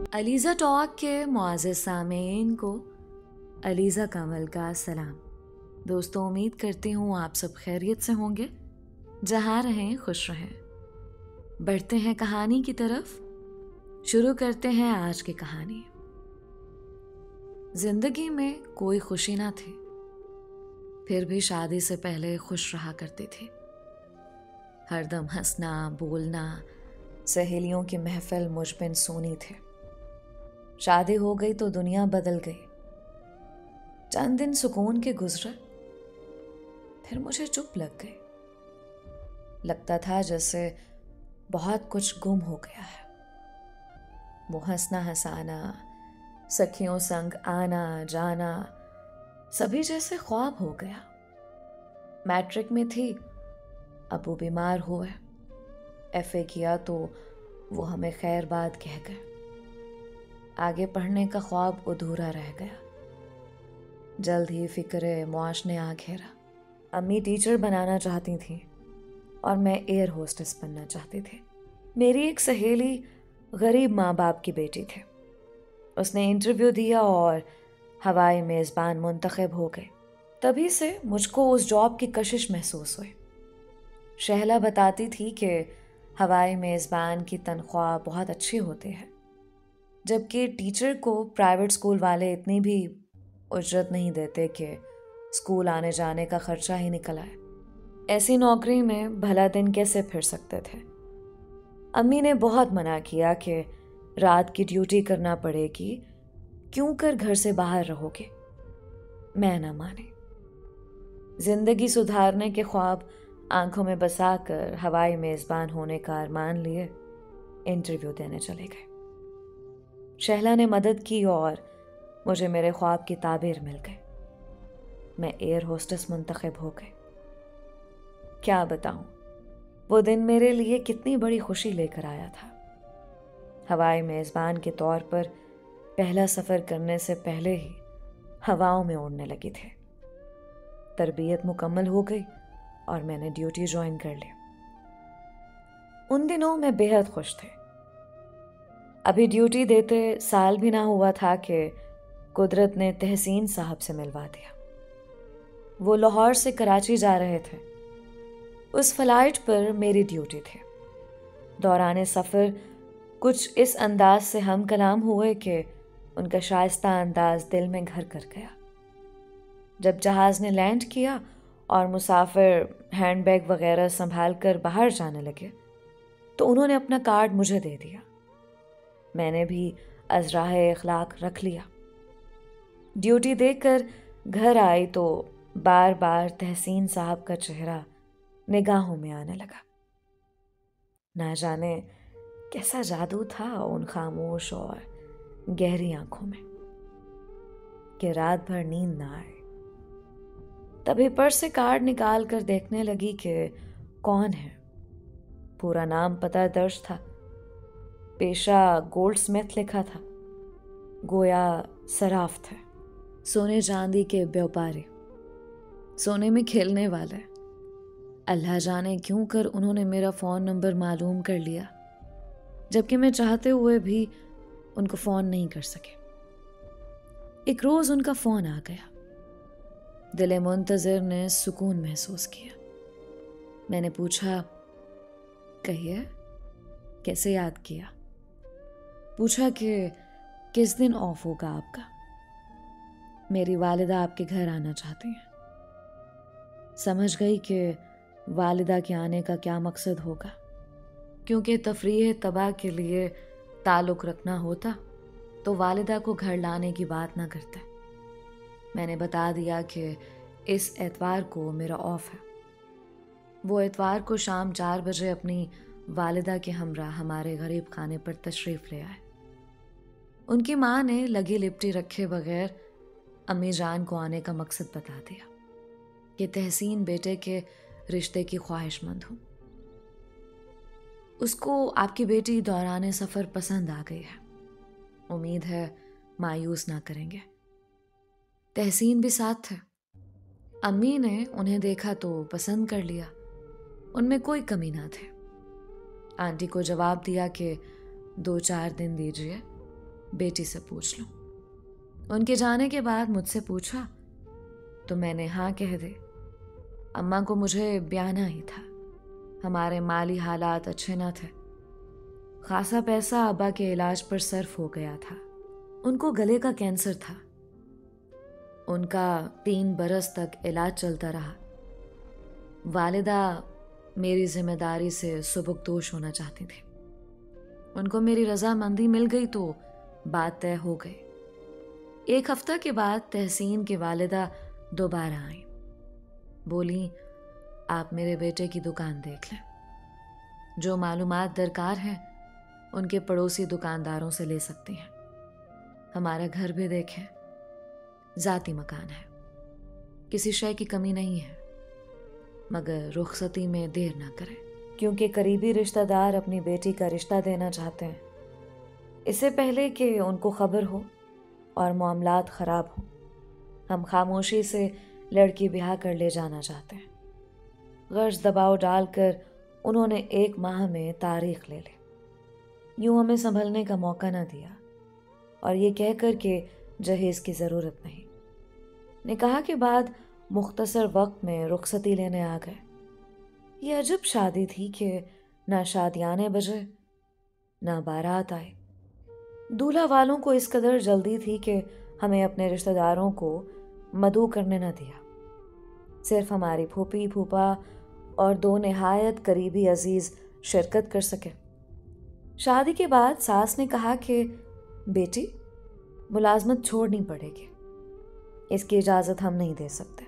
Aliza talk के मुआज़्ज़िज़ सामीन को अलीज़ा कमल का सलाम। दोस्तों, उम्मीद करती हूँ आप सब खैरियत से होंगे, जहाँ रहें खुश रहें। बढ़ते हैं कहानी की तरफ। शुरू करते हैं आज की कहानी। जिंदगी में कोई खुशी ना थी, फिर भी शादी से पहले खुश रहा करती थी। हरदम हंसना बोलना, सहेलियों की महफिल मुझ बिन सोनी थे। शादी हो गई तो दुनिया बदल गई। चंद दिन सुकून के गुजरे, फिर मुझे चुप लग गई। लगता था जैसे बहुत कुछ गुम हो गया है। वो हंसना हंसाना, सखियों संग आना जाना, सभी जैसे ख्वाब हो गया। मैट्रिक में थी, अब वो बीमार हुए। एफए किया तो वो हमें खैर बात कह गए। आगे पढ़ने का ख्वाब अधूरा रह गया। जल्द ही फिक्रे मुआश ने आ घेरा। अम्मी टीचर बनाना चाहती थी और मैं एयर होस्टेस बनना चाहती थी। मेरी एक सहेली गरीब माँ बाप की बेटी थी। उसने इंटरव्यू दिया और हवाई मेज़बान मुंतखब हो गए। तभी से मुझको उस जॉब की कशिश महसूस हुई। शहला बताती थी कि हवाई मेज़बान की तनख्वाह बहुत अच्छी होती है, जबकि टीचर को प्राइवेट स्कूल वाले इतनी भी उजरत नहीं देते कि स्कूल आने जाने का खर्चा ही निकल आए। ऐसी नौकरी में भला दिन कैसे फिर सकते थे। अम्मी ने बहुत मना किया कि रात की ड्यूटी करना पड़ेगी, क्यों कर घर से बाहर रहोगे। मैं न मानी। जिंदगी सुधारने के ख्वाब आंखों में बसाकर हवाई मेज़बान होने का अरमान लिए इंटरव्यू देने चले गए। शहला ने मदद की और मुझे मेरे ख्वाब की ताबीर मिल गई। मैं एयर होस्टेस मुंतखब हो गई। क्या बताऊं, वो दिन मेरे लिए कितनी बड़ी खुशी लेकर आया था। हवाई मेज़बान के तौर पर पहला सफ़र करने से पहले ही हवाओं में उड़ने लगी थी। तरबियत मुकम्मल हो गई और मैंने ड्यूटी ज्वाइन कर ली। उन दिनों मैं बेहद खुश थी। अभी ड्यूटी देते साल भी ना हुआ था कि कुदरत ने तहसीन साहब से मिलवा दिया। वो लाहौर से कराची जा रहे थे। उस फ्लाइट पर मेरी ड्यूटी थी। दौरान सफ़र कुछ इस अंदाज से हम कलाम हुए कि उनका शाइस्ता अंदाज दिल में घर कर गया। जब जहाज़ ने लैंड किया और मुसाफिर हैंडबैग वगैरह संभाल कर बाहर जाने लगे, तो उन्होंने अपना कार्ड मुझे दे दिया। मैंने भी अज़राए इखलाक रख लिया। ड्यूटी देकर घर आई तो बार बार तहसीन साहब का चेहरा निगाहों में आने लगा। ना जाने कैसा जादू था उन खामोश और गहरी आंखों में कि रात भर नींद ना आए। तभी पर्स से कार्ड निकाल कर देखने लगी कि कौन है। पूरा नाम पता दर्ज था। पेशा गोल्ड स्मिथ लिखा था। गोया सराफ थे। सोने चांदी के व्यापारी, सोने में खेलने वाले। अल्लाह जाने क्यों कर उन्होंने मेरा फ़ोन नंबर मालूम कर लिया, जबकि मैं चाहते हुए भी उनको फ़ोन नहीं कर सके। एक रोज़ उनका फ़ोन आ गया। दिल मुंतज़िर ने सुकून महसूस किया। मैंने पूछा, कहिए, कैसे याद किया? पूछा कि किस दिन ऑफ होगा आपका। मेरी वालिदा आपके घर आना चाहती हैं। समझ गई कि वालिदा के आने का क्या मकसद होगा, क्योंकि तफरीह तबाह के लिए ताल्लुक़ रखना होता तो वालिदा को घर लाने की बात ना करते। मैंने बता दिया कि इस एतवार को मेरा ऑफ है। वो एतवार को शाम 4 बजे अपनी वालिदा के हमरा हमारे गरीब खाने पर तशरीफ़ ले आए। उनकी माँ ने लगी लिपटी रखे बगैर अम्मी जान को आने का मकसद बता दिया कि तहसीन बेटे के रिश्ते की ख्वाहिशमंद हूँ। उसको आपकी बेटी दौरान सफ़र पसंद आ गई है। उम्मीद है मायूस ना करेंगे। तहसीन भी साथ थे। अम्मी ने उन्हें देखा तो पसंद कर लिया। उनमें कोई कमी ना थे। आंटी को जवाब दिया कि 2-4 दिन दीजिए, बेटी से पूछ लूं। उनके जाने के बाद मुझसे पूछा तो मैंने हाँ कह दे। अम्मा को मुझे ब्याना ही था। हमारे माली हालात अच्छे न थे। खासा पैसा अब्बा के इलाज पर सर्फ हो गया था। उनको गले का कैंसर था। उनका 3 बरस तक इलाज चलता रहा। वालिदा मेरी जिम्मेदारी से सुबुकदोश होना चाहती थी। उनको मेरी रजामंदी मिल गई तो बात तय हो गई। 1 हफ्ता के बाद तहसीन की वालिदा दोबारा आई। बोली, आप मेरे बेटे की दुकान देख लें। जो मालूमात दरकार हैं उनके पड़ोसी दुकानदारों से ले सकती हैं। हमारा घर भी देखें, जाती मकान है, किसी शय की कमी नहीं है, मगर रुखसती में देर ना करें, क्योंकि करीबी रिश्तेदार अपनी बेटी का रिश्ता देना चाहते हैं, इससे पहले कि उनको खबर हो और मामलात ख़राब हो। हम खामोशी से लड़की ब्याह कर ले जाना चाहते हैं। गर्ज दबाव डालकर उन्होंने 1 माह में तारीख ले ली। यूं हमें संभलने का मौका न दिया और ये कहकर के जहेज की ज़रूरत नहीं। निकाह के बाद मुख्तसर वक्त में रुखसती लेने आ गए। ये अजब शादी थी कि ना शादियाने बजे ना बारात आई। दूल्हा वालों को इस कदर जल्दी थी कि हमें अपने रिश्तेदारों को मदऊ करने न दिया। सिर्फ हमारी फूफी फूफा और 2 निहायत करीबी अजीज शिरकत कर सके। शादी के बाद सास ने कहा कि बेटी, मुलाजमत छोड़नी पड़ेगी। इसकी इजाज़त हम नहीं दे सकते,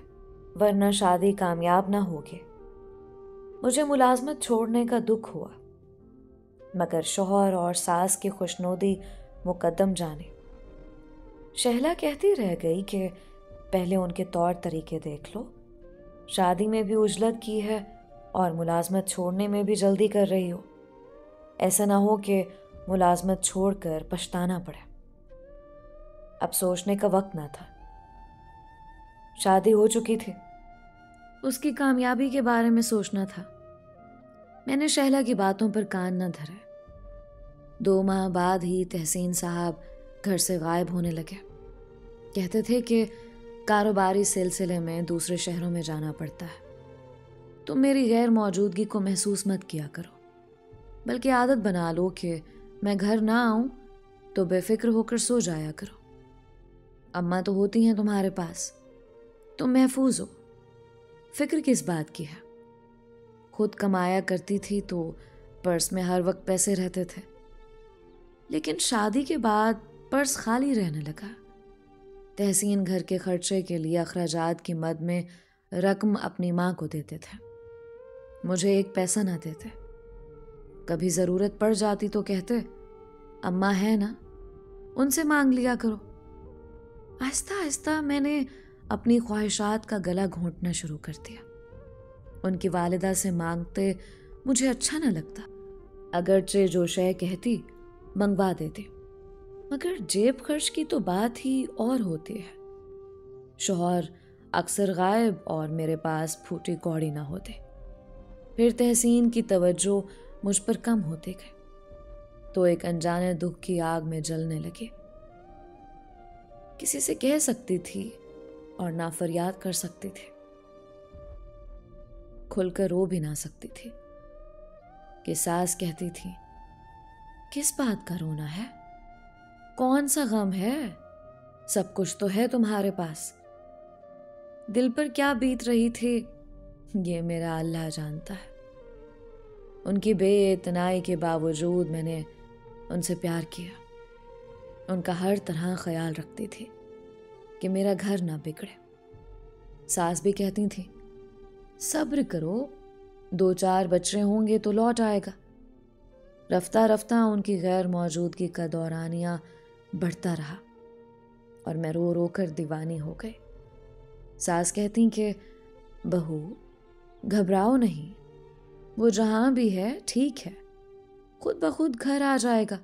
वरना शादी कामयाब ना होगी। मुझे मुलाजमत छोड़ने का दुख हुआ, मगर शौहर और सास की खुशनूदी मुकद्दम जाने। शहला कहती रह गई कि पहले उनके तौर तरीके देख लो। शादी में भी उजलत की है और मुलाजमत छोड़ने में भी जल्दी कर रही हो। ऐसा ना हो कि मुलाजमत छोड़कर पछताना पड़े। अब सोचने का वक्त ना था। शादी हो चुकी थी, उसकी कामयाबी के बारे में सोचना था। मैंने शहला की बातों पर कान न धरे। 2 माह बाद ही तहसीन साहब घर से गायब होने लगे। कहते थे कि कारोबारी सिलसिले में दूसरे शहरों में जाना पड़ता है। तुम मेरी गैर मौजूदगी को महसूस मत किया करो, बल्कि आदत बना लो कि मैं घर ना आऊं तो बेफिक्र होकर सो जाया करो। अम्मा तो होती हैं तुम्हारे पास, तुम महफूज हो। फिक्र किस बात की है? खुद कमाया करती थी तो पर्स में हर वक्त पैसे रहते थे, लेकिन शादी के बाद पर्स खाली रहने लगा। तहसीन घर के खर्चे के लिए अखराजात की मद में रकम अपनी माँ को देते थे। मुझे 1 पैसा ना देते। कभी ज़रूरत पड़ जाती तो कहते, अम्मा है ना, उनसे मांग लिया करो। आहिस्ता आहिस्ता मैंने अपनी ख्वाहिशात का गला घोंटना शुरू कर दिया। उनकी वालिदा से मांगते मुझे अच्छा न लगता। अगरचे जो शय कहती मंगवा देती, मगर जेब खर्च की तो बात ही और होती है। शौहर अक्सर गायब और मेरे पास फूटी कौड़ी ना होते। फिर तहसीन की तवज्जो मुझ पर कम होती गई तो एक अनजाने दुख की आग में जलने लगी। किसी से कह सकती थी और ना फरियाद कर सकती थी। खुलकर रो भी ना सकती थी कि सास कहती थी, किस बात का रोना है? कौन सा गम है? सब कुछ तो है तुम्हारे पास। दिल पर क्या बीत रही थी ये मेरा अल्लाह जानता है। उनकी बेइतनाई के बावजूद मैंने उनसे प्यार किया। उनका हर तरह ख्याल रखती थी कि मेरा घर ना बिगड़े। सास भी कहती थी, सब्र करो, 2-4 बच्चे होंगे तो लौट आएगा। रफ्ता रफ्ता उनकी गैर मौजूदगी का दौरानिया बढ़ता रहा और मैं रो रो कर दीवानी हो गई। सास कहती कि बहू घबराओ नहीं, वो जहां भी है ठीक है, खुद ब खुद घर आ जाएगा।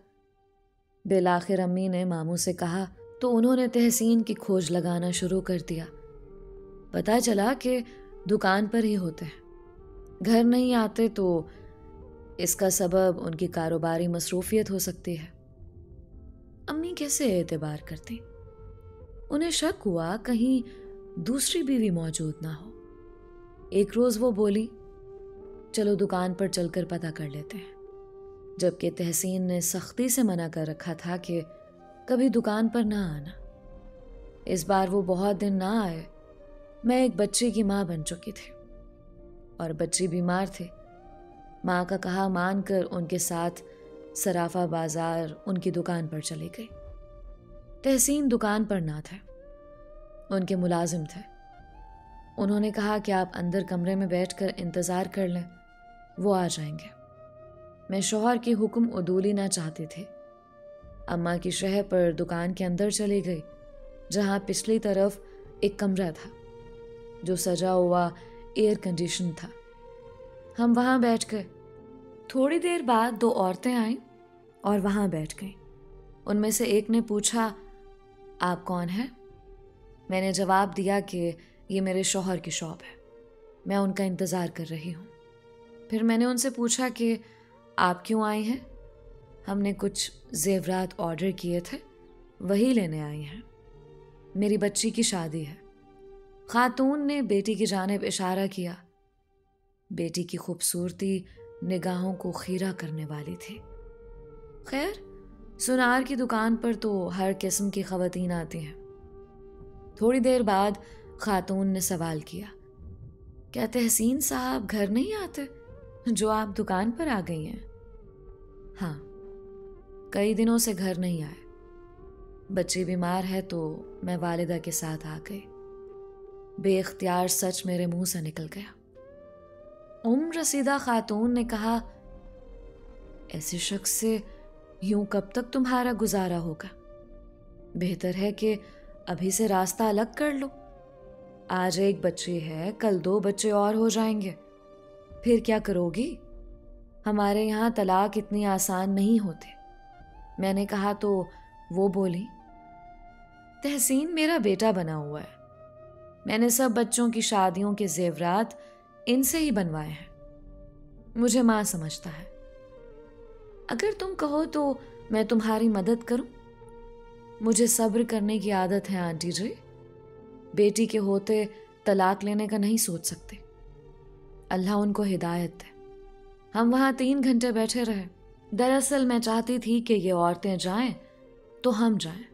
बिलाखिर अम्मी ने मामू से कहा तो उन्होंने तहसीन की खोज लगाना शुरू कर दिया। पता चला कि दुकान पर ही होते हैं, घर नहीं आते तो इसका सबब उनकी कारोबारी मसरूफियत हो सकती है। अम्मी कैसे एतबार करती। उन्हें शक हुआ कहीं दूसरी बीवी मौजूद ना हो। एक रोज वो बोली, चलो दुकान पर चलकर पता कर लेते हैं, जबकि तहसीन ने सख्ती से मना कर रखा था कि कभी दुकान पर ना आना। इस बार वो बहुत दिन ना आए। मैं एक बच्ची की माँ बन चुकी थी और बच्ची बीमार थी। माँ का कहा मानकर उनके साथ सराफा बाजार उनकी दुकान पर चली गई। तहसीन दुकान पर ना थे, उनके मुलाजिम थे। उन्होंने कहा कि आप अंदर कमरे में बैठकर इंतज़ार कर लें, वो आ जाएंगे। मैं शौहर की हुक्म उदूली ना चाहती थी। अम्मा की शह पर दुकान के अंदर चली गई, जहाँ पिछली तरफ एक कमरा था जो सजा हुआ एयर कंडीशन था। हम वहाँ बैठ गए। थोड़ी देर बाद दो औरतें आईं और वहाँ बैठ गईं। उनमें से एक ने पूछा, आप कौन हैं? मैंने जवाब दिया कि ये मेरे शौहर की शॉप है, मैं उनका इंतज़ार कर रही हूँ। फिर मैंने उनसे पूछा कि आप क्यों आई हैं? हमने कुछ जेवरात ऑर्डर किए थे, वही लेने आई हैं। मेरी बच्ची की शादी है। खातून ने बेटी की जानिब इशारा किया। बेटी की खूबसूरती निगाहों को खीरा करने वाली थी। खैर, सुनार की दुकान पर तो हर किस्म की खवातीन आती हैं। थोड़ी देर बाद खातून ने सवाल किया, क्या तहसीन साहब घर नहीं आते जो आप दुकान पर आ गई हैं? हाँ, कई दिनों से घर नहीं आए। बच्ची बीमार है तो मैं वालिदा के साथ आ गई। बेख्तियार सच मेरे मुंह से निकल गया। उम्र रसीदा खातून ने कहा, ऐसे शख्स से यूं कब तक तुम्हारा गुजारा होगा? बेहतर है कि अभी से रास्ता अलग कर लो। आज एक बच्ची है, कल 2 बच्चे और हो जाएंगे, फिर क्या करोगी? हमारे यहाँ तलाक इतनी आसान नहीं होते। मैंने कहा तो वो बोली, तहसीन मेरा बेटा बना हुआ है। मैंने सब बच्चों की शादियों के जेवरात इनसे ही बनवाए हैं। मुझे माँ समझता है। अगर तुम कहो तो मैं तुम्हारी मदद करूं। मुझे सब्र करने की आदत है आंटी जी। बेटी के होते तलाक लेने का नहीं सोच सकते। अल्लाह उनको हिदायत दे। हम वहां 3 घंटे बैठे रहे। दरअसल मैं चाहती थी कि ये औरतें जाएं तो हम जाएं।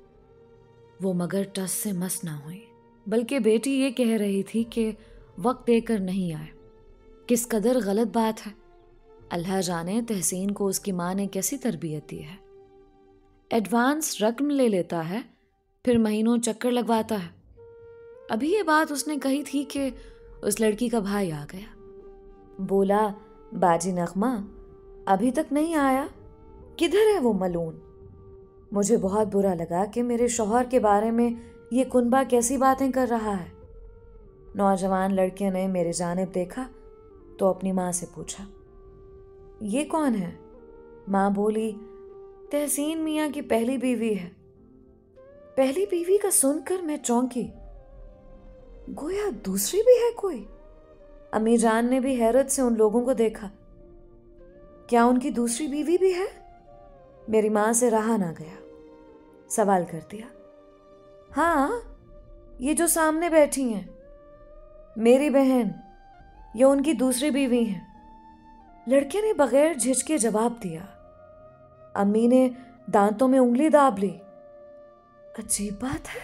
वो मगर टस से मस ना हुई, बल्कि बेटी ये कह रही थी कि वक्त देकर नहीं आए। किस कदर गलत बात है। अल्लाह जाने तहसीन को उसकी माँ ने कैसी तरबियत दी है। एडवांस रकम ले लेता है, फिर महीनों चक्कर लगवाता है। अभी ये बात उसने कही थी कि उस लड़की का भाई आ गया। बोला, बाजी नगमा अभी तक नहीं आया, किधर है वो मलून? मुझे बहुत बुरा लगा कि मेरे शौहर के बारे में ये कुनबा कैसी बातें कर रहा है। नौजवान लड़के ने मेरे जानिब देखा तो अपनी माँ से पूछा, ये कौन है? माँ बोली, तहसीन मियाँ की पहली बीवी है। पहली बीवी का सुनकर मैं चौंकी। गोया दूसरी भी है कोई। अम्मी जान ने भी हैरत से उन लोगों को देखा। क्या उनकी दूसरी बीवी भी है? मेरी माँ से रहा ना गया, सवाल कर दिया। हाँ, ये जो सामने बैठी हैं, मेरी बहन, ये उनकी दूसरी बीवी हैं। लड़के ने बगैर झिझके जवाब दिया। अम्मी ने दांतों में उंगली दाब ली। अजीब बात है,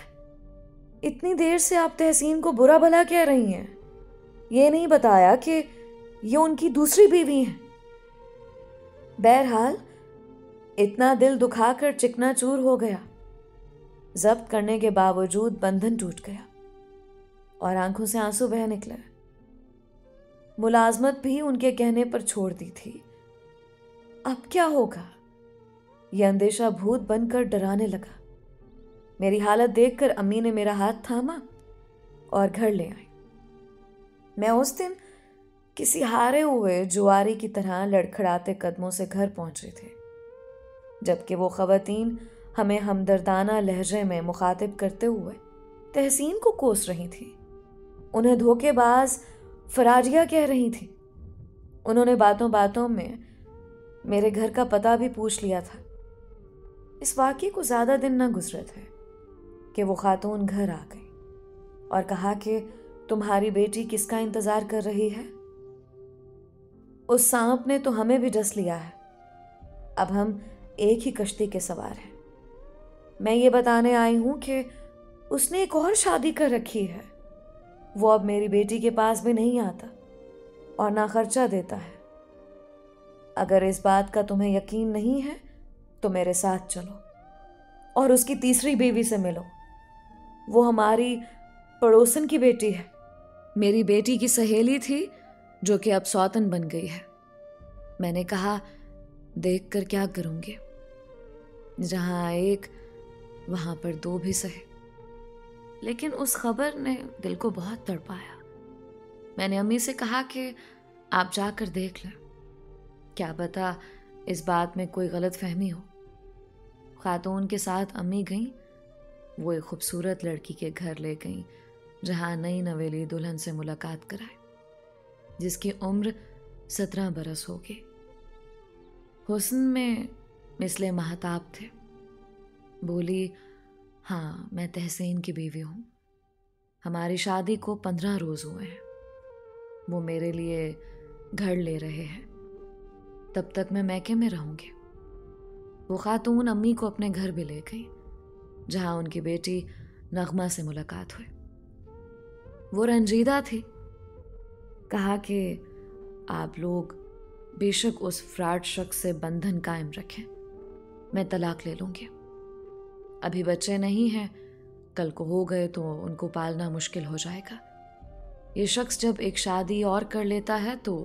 इतनी देर से आप तहसीन को बुरा भला कह रही हैं, ये नहीं बताया कि ये उनकी दूसरी बीवी हैं। बहरहाल इतना दिल दुखाकर चिकनाचूर हो गया। जब्त करने के बावजूद बंधन टूट गया और आंखों से आंसू बह निकले। मुलाजमत भी उनके कहने पर छोड़ दी थी। अब क्या होगा? यह अंदेशा भूत बनकर डराने लगा। मेरी हालत देखकर अम्मी ने मेरा हाथ थामा और घर ले आई। मैं उस दिन किसी हारे हुए जुआरी की तरह लड़खड़ाते कदमों से घर पहुंची थी, जबकि वो खवातीन हमें हमदर्दाना लहजे में मुखातिब करते हुए तहसीन को कोस रही थी। उन्हें धोखेबाज फराजिया कह रही थी। उन्होंने बातों बातों में मेरे घर का पता भी पूछ लिया था। इस वाक़ये को ज़्यादा दिन न गुजरे थे कि वो खातून घर आ गई और कहा कि तुम्हारी बेटी किसका इंतज़ार कर रही है? उस सांप ने तो हमें भी डस लिया है। अब हम एक ही कश्ती के सवार हैं। मैं ये बताने आई हूं कि उसने एक और शादी कर रखी है। वो अब मेरी बेटी के पास भी नहीं आता और ना खर्चा देता है। अगर इस बात का तुम्हें यकीन नहीं है तो मेरे साथ चलो और उसकी तीसरी बीवी से मिलो। वो हमारी पड़ोसन की बेटी है, मेरी बेटी की सहेली थी जो कि अब सौतन बन गई है। मैंने कहा, देख कर क्या करूंगी, जहां एक वहां पर दो भी सहे। लेकिन उस खबर ने दिल को बहुत तड़पाया। मैंने अम्मी से कहा कि आप जाकर देख लें, क्या पता इस बात में कोई गलत फहमी हो। खातून के साथ अम्मी गईं। वो एक खूबसूरत लड़की के घर ले गईं जहां नई नवेली दुल्हन से मुलाकात कराए, जिसकी उम्र 17 बरस होगी। हुस्न में मिसले महताब थे। बोली, हाँ मैं तहसीन की बीवी हूँ। हमारी शादी को 15 रोज हुए हैं। वो मेरे लिए घर ले रहे हैं। तब तक मैं मैके में रहूंगी। वो खातून अम्मी को अपने घर भी ले गई जहां उनकी बेटी नगमा से मुलाकात हुई। वो रंजीदा थी। कहा कि आप लोग बेशक उस फ्रॉड शख्स से बंधन कायम रखें, मैं तलाक ले लूंगी। अभी बच्चे नहीं हैं, कल को हो गए तो उनको पालना मुश्किल हो जाएगा। ये शख्स जब एक शादी और कर लेता है तो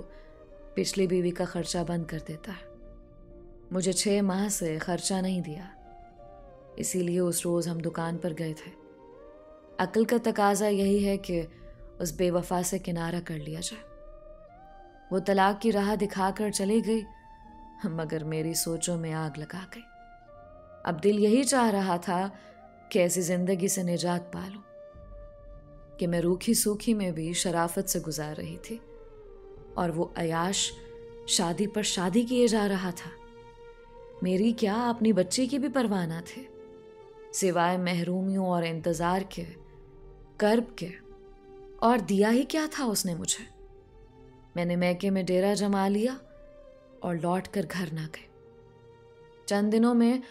पिछली बीवी का खर्चा बंद कर देता है। मुझे 6 माह से खर्चा नहीं दिया, इसीलिए उस रोज हम दुकान पर गए थे। अक्ल का तकाजा यही है कि उस बेवफा से किनारा कर लिया जाए। वो तलाक की राह दिखाकर चली गई, मगर मेरी सोचों में आग लगा गई। अब दिल यही चाह रहा था कि ऐसी जिंदगी से निजात पा लूं कि मैं रूखी सूखी में भी शराफत से गुजार रही थी और वो अयाश शादी पर शादी किए जा रहा था। मेरी क्या अपनी बच्ची की भी परवाह ना थी, सिवाय महरूमियों और इंतजार के, कर्ब के। और दिया ही क्या था उसने मुझे। मैंने मैके में डेरा जमा लिया और लौट कर घर ना गए। चंद दिनों में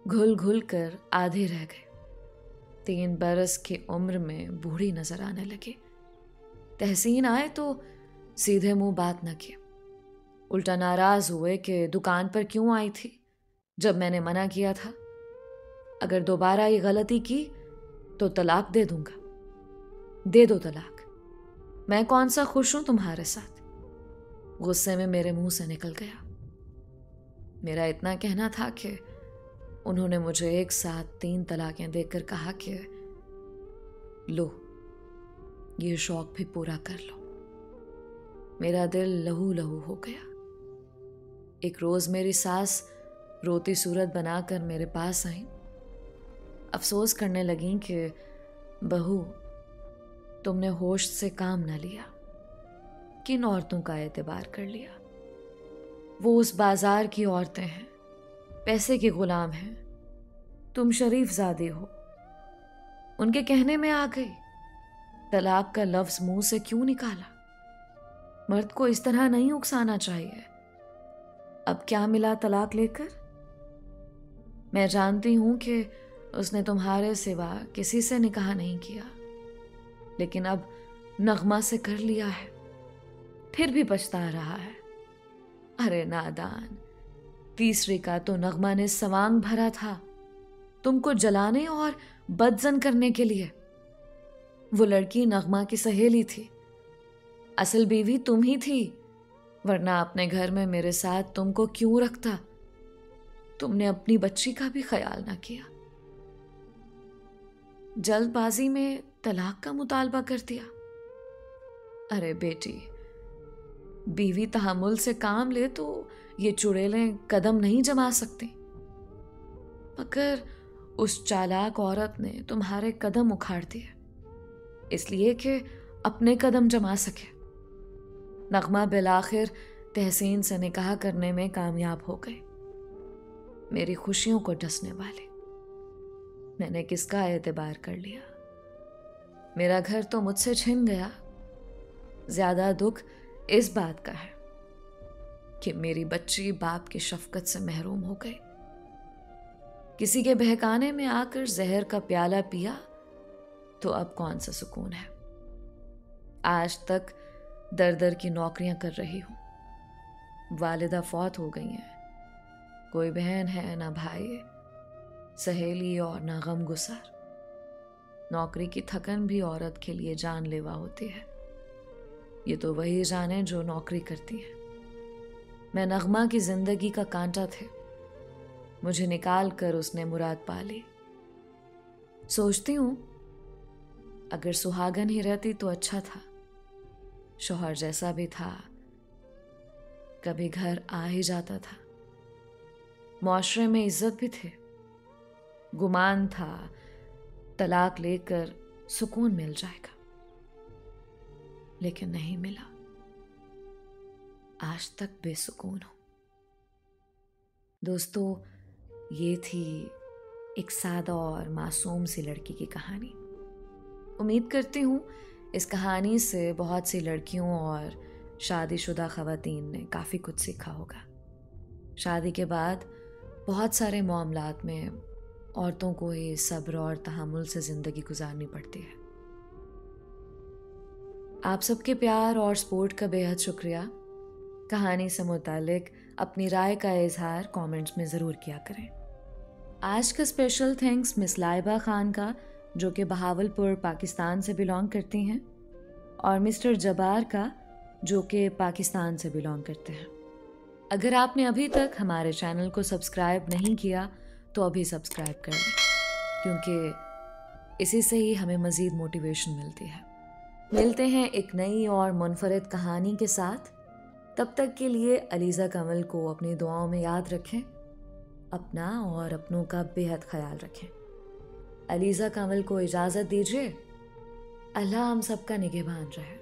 घुल घुल कर आधे रह गए। 3 बरस की उम्र में बूढ़ी नजर आने लगी। तहसीन आए तो सीधे मुंह बात न की, उल्टा नाराज हुए कि दुकान पर क्यों आई थी जब मैंने मना किया था। अगर दोबारा ये गलती की तो तलाक दे दूंगा। दे दो तलाक, मैं कौन सा खुश हूं तुम्हारे साथ। गुस्से में मेरे मुंह से निकल गया। मेरा इतना कहना था कि उन्होंने मुझे एक साथ 3 तलाकें देकर कहा कि लो, ये शौक भी पूरा कर लो। मेरा दिल लहू लहू हो गया। एक रोज मेरी सास रोती सूरत बनाकर मेरे पास आई। अफसोस करने लगी कि बहू, तुमने होश से काम न लिया। किन औरतों का एतबार कर लिया। वो उस बाजार की औरतें हैं, पैसे के गुलाम हैं। तुम शरीफ ज़ादी हो। उनके कहने में आ गई। तलाक का लफ्ज मुंह से क्यों निकाला। मर्द को इस तरह नहीं उकसाना चाहिए। अब क्या मिला तलाक लेकर। मैं जानती हूं कि उसने तुम्हारे सिवा किसी से निकाह नहीं किया, लेकिन अब नगमा से कर लिया है, फिर भी पछता रहा है। अरे नादान, तीसरी का तो नगमा ने सवांग भरा था तुमको जलाने और बदजन करने के लिए। वो लड़की नगमा की सहेली थी, असल बीवी तुम ही थी, वरना अपने घर में मेरे साथ तुमको क्यों रखता। तुमने अपनी बच्ची का भी ख्याल ना किया। जल्दबाजी में तलाक का मुतालबा कर दिया। अरे बेटी, बीवी तहम्मुल से काम ले तो ये चुड़ैलें कदम नहीं जमा सकती, मगर उस चालाक औरत ने तुम्हारे कदम उखाड़ दिए, इसलिए कि अपने कदम जमा सके। नगमा बिलाखिर तहसीन से निकाह करने में कामयाब हो गई। मेरी खुशियों को डसने वाले। मैंने किसका एतबार कर लिया? मेरा घर तो मुझसे छिन गया। ज्यादा दुख इस बात का है कि मेरी बच्ची बाप की शफकत से महरूम हो गई। किसी के बहकाने में आकर जहर का प्याला पिया तो अब कौन सा सुकून है। आज तक दर दर की नौकरियां कर रही हूं। वालिदा फौत हो गई हैं। कोई बहन है ना भाई, सहेली और ना गमगुसार। नौकरी की थकन भी औरत के लिए जानलेवा होती है। ये तो वही जाने जो नौकरी करती है। मैं नगमा की जिंदगी का कांटा थे। मुझे निकाल कर उसने मुराद पा ली। सोचती हूं अगर सुहागन ही रहती तो अच्छा था। शौहर जैसा भी था, कभी घर आ ही जाता था। मुआशरे में इज्जत भी थे। गुमान था तलाक लेकर सुकून मिल जाएगा, लेकिन नहीं मिला। आज तक बेसुकून हूं। दोस्तों, ये थी एक सादा और मासूम सी लड़की की कहानी। उम्मीद करती हूँ इस कहानी से बहुत सी लड़कियों और शादीशुदा ख़वातीन ने काफ़ी कुछ सीखा होगा। शादी के बाद बहुत सारे मामलात में औरतों को ही सब्र और तहम्मुल से ज़िंदगी गुजारनी पड़ती है। आप सबके प्यार और सपोर्ट का बेहद शुक्रिया। कहानी से मुतालिक अपनी राय का इजहार कमेंट्स में ज़रूर किया करें। आज का special thanks miss Laiba Khan का, जो कि बहावलपुर पाकिस्तान से बिलोंग करती हैं, और मिस्टर जबार का, जो कि पाकिस्तान से बिलोंग करते हैं। अगर आपने अभी तक हमारे चैनल को सब्सक्राइब नहीं किया तो अभी सब्सक्राइब कर लें, क्योंकि इसी से ही हमें मज़ीद मोटिवेशन मिलती है। मिलते हैं एक नई और मुनफरिद कहानी के साथ। तब तक के लिए अलीज़ा कमल को अपनी दुआओं में याद रखें। अपना और अपनों का बेहद ख्याल रखें। अलीज़ा कमल को इजाज़त दीजिए। अल्लाह हम सबका निगहबान रहे।